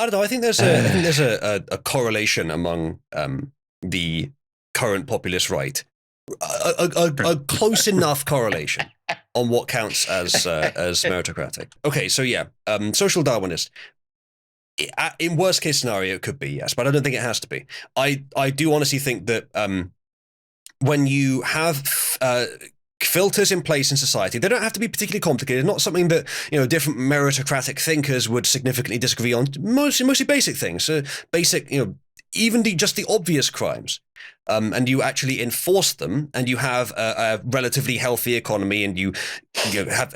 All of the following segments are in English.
I don't know. I think there's a correlation among the current populist right, a close enough correlation on what counts as meritocratic. Okay, so yeah, social Darwinist. In worst case scenario, it could be, yes, but I don't think it has to be. I do honestly think that when you have filters in place in society, they don't have to be particularly complicated. Not something that different meritocratic thinkers would significantly disagree on. Mostly basic things, basic even just the obvious crimes. And you actually enforce them, and you have a relatively healthy economy, and you have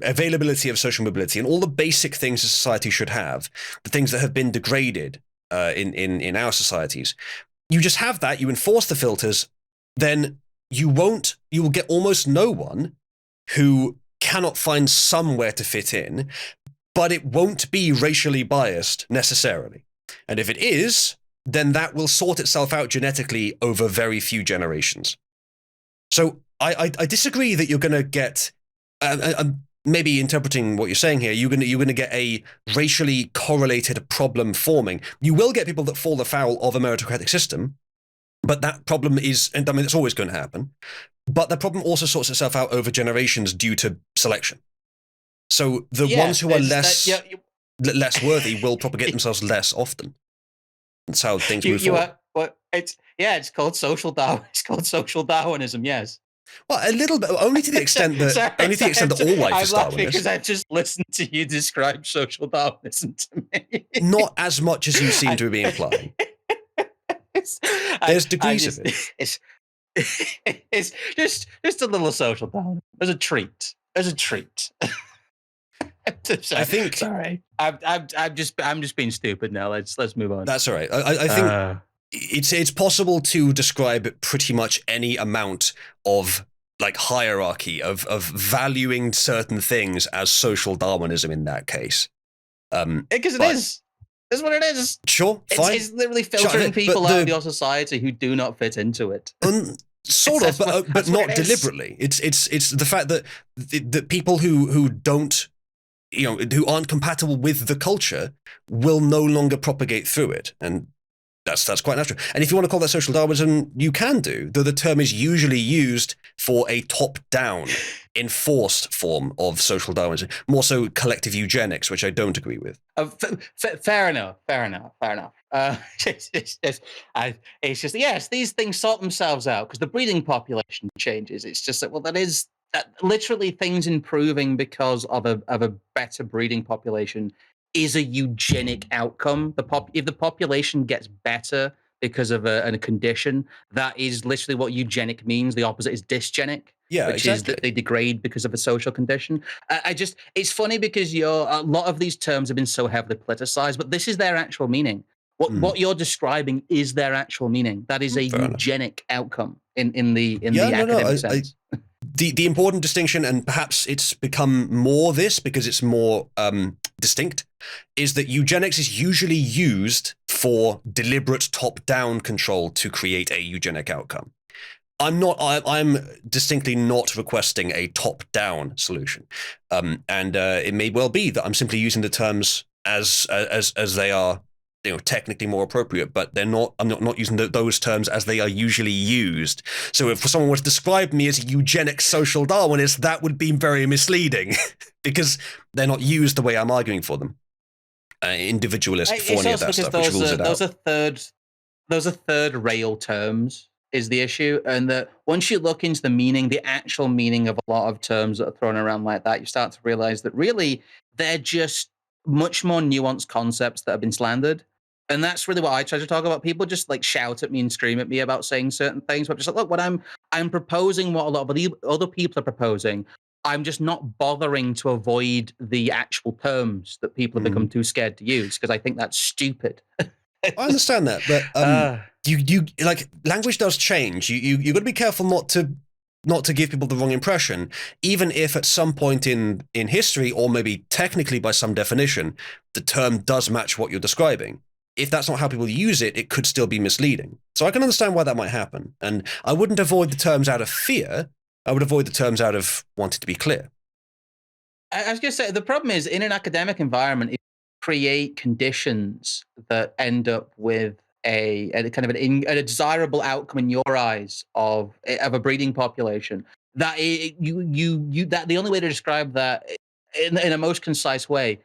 availability of social mobility, and all the basic things a society should have, the things that have been degraded in our societies. You just have that, you enforce the filters, then you will get almost no one who cannot find somewhere to fit in, but it won't be racially biased necessarily. And if it is, then that will sort itself out genetically over very few generations. So I disagree that you're going to get, maybe interpreting what you're saying here, you're going to get a racially correlated problem forming. You will get people that fall afoul of a meritocratic system, but that problem is, and I mean, it's always going to happen, but the problem also sorts itself out over generations due to selection. So the ones who are less worthy will propagate themselves less often. That's how things move forward. It's called social Darwin. It's called social Darwinism. Yes. Well, a little bit, only to the extent that all life is Darwinist. I'm laughing because I've just listened to you describe social Darwinism to me. Not as much as you seem to be implying. There's degrees of it. It's just a little social Darwinism. There's a treat. I think. Sorry, I'm just being stupid now. Let's move on. That's all right. I think it's possible to describe pretty much any amount of like hierarchy of valuing certain things as social Darwinism in that case. Because it is. That's what it is. Sure, fine. It's literally filtering people out of your society who do not fit into it. Sort of, but not deliberately. It's the fact that the people who don't, who aren't compatible with the culture will no longer propagate through it, and that's quite natural. And if you want to call that social Darwinism, you can do, though the term is usually used for a top-down, enforced form of social Darwinism, more so collective eugenics, which I don't agree with. Fair enough. It's just, yes, these things sort themselves out because the breeding population changes. It's just that, well, that is literally things improving because of a better breeding population is a eugenic outcome. If the population gets better because of a condition, that is literally what eugenic means. The opposite is dysgenic, which is that they degrade because of a social condition. It's funny because a lot of these terms have been so heavily politicized, but this is their actual meaning. What you're describing is their actual meaning. That is a eugenic outcome in the academic sense. The important distinction, and perhaps it's become more this because it's more distinct, is that eugenics is usually used for deliberate top-down control to create a eugenic outcome. I'm distinctly not requesting a top-down solution, and it may well be that I'm simply using the terms as they are, technically more appropriate, but they're not. I'm not using those terms as they are usually used. So if someone were to describe me as a eugenic social Darwinist, that would be very misleading because they're not used the way I'm arguing for them. Individualist for any of that stuff, which rules it out. Those are third rail terms is the issue, and that once you look into the meaning, the actual meaning of a lot of terms that are thrown around like that, you start to realize that really they're just much more nuanced concepts that have been slandered. And that's really what I try to talk about. People just like shout at me and scream at me about saying certain things. But just like, look, what I'm proposing what a lot of other people are proposing. I'm just not bothering to avoid the actual terms that people have become too scared to use because I think that's stupid. I understand that, but you like language does change. You got to be careful not to give people the wrong impression, even if at some point in history, or maybe technically by some definition, the term does match what you're describing. If that's not how people use it, it could still be misleading. So I can understand why that might happen. And I wouldn't avoid the terms out of fear. I would avoid the terms out of wanting to be clear. I was going to say, the problem is in an academic environment, create conditions that end up with a kind of a desirable outcome in your eyes of a breeding population, that that the only way to describe that in a most concise way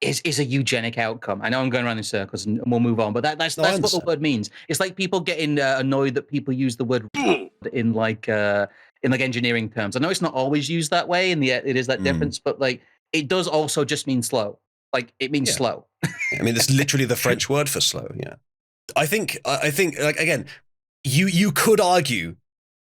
is a eugenic outcome. I know I'm going around in circles, and we'll move on, but that's what the word means. It's like people getting annoyed that people use the word in like engineering terms. I know it's not always used that way, and yet it is that difference. But like, it does also just mean slow. Like, it means slow. I mean, it's literally the French word for slow. Yeah, I think like, again, you could argue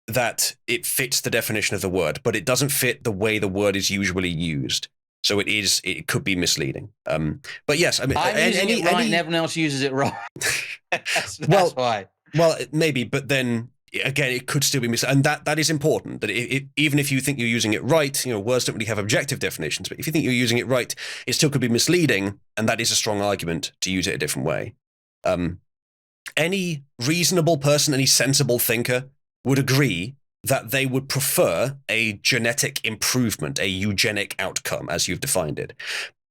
that it fits the definition of the word, but it doesn't fit the way the word is usually used. So it could be misleading. But yes, I mean, I'm using it right, and everyone else uses it wrong. that's why. Well, maybe, but then again, it could still be misleading, and that is important. That even if you think you're using it right, words don't really have objective definitions. But if you think you're using it right, it still could be misleading, and that is a strong argument to use it a different way. Any reasonable person, any sensible thinker would agree that they would prefer a genetic improvement, a eugenic outcome, as you've defined it.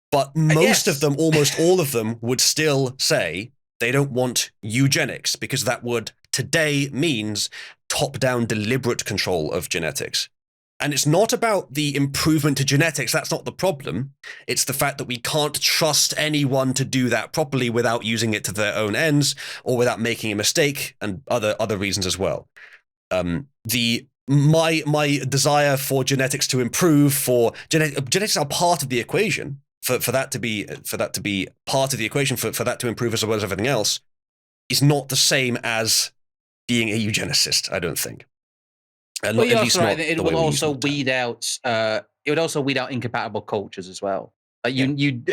But most of them, almost all of them, would still say they don't want eugenics, because that word today means top-down deliberate control of genetics. And it's not about the improvement to genetics. That's not the problem. It's the fact that we can't trust anyone to do that properly without using it to their own ends or without making a mistake, and other reasons as well. My desire for genetics to improve, genetics are part of the equation, for that to be part of the equation, for that to improve as well as everything else, is not the same as being a eugenicist, I don't think. And well, it will also weed out. It would also weed out incompatible cultures as well. You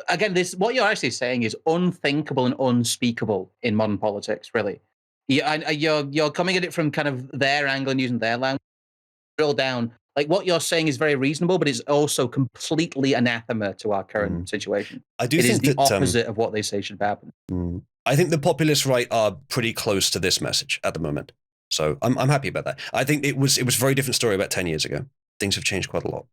again, what you're actually saying is unthinkable and unspeakable in modern politics. Really, you're coming at it from kind of their angle and using their language. Drill down. Like, what you're saying is very reasonable, but it's also completely anathema to our current situation. It is the opposite of what they say should happen. I think the populist right are pretty close to this message at the moment. So I'm happy about that. I think it was a very different story about 10 years ago. Things have changed quite a lot.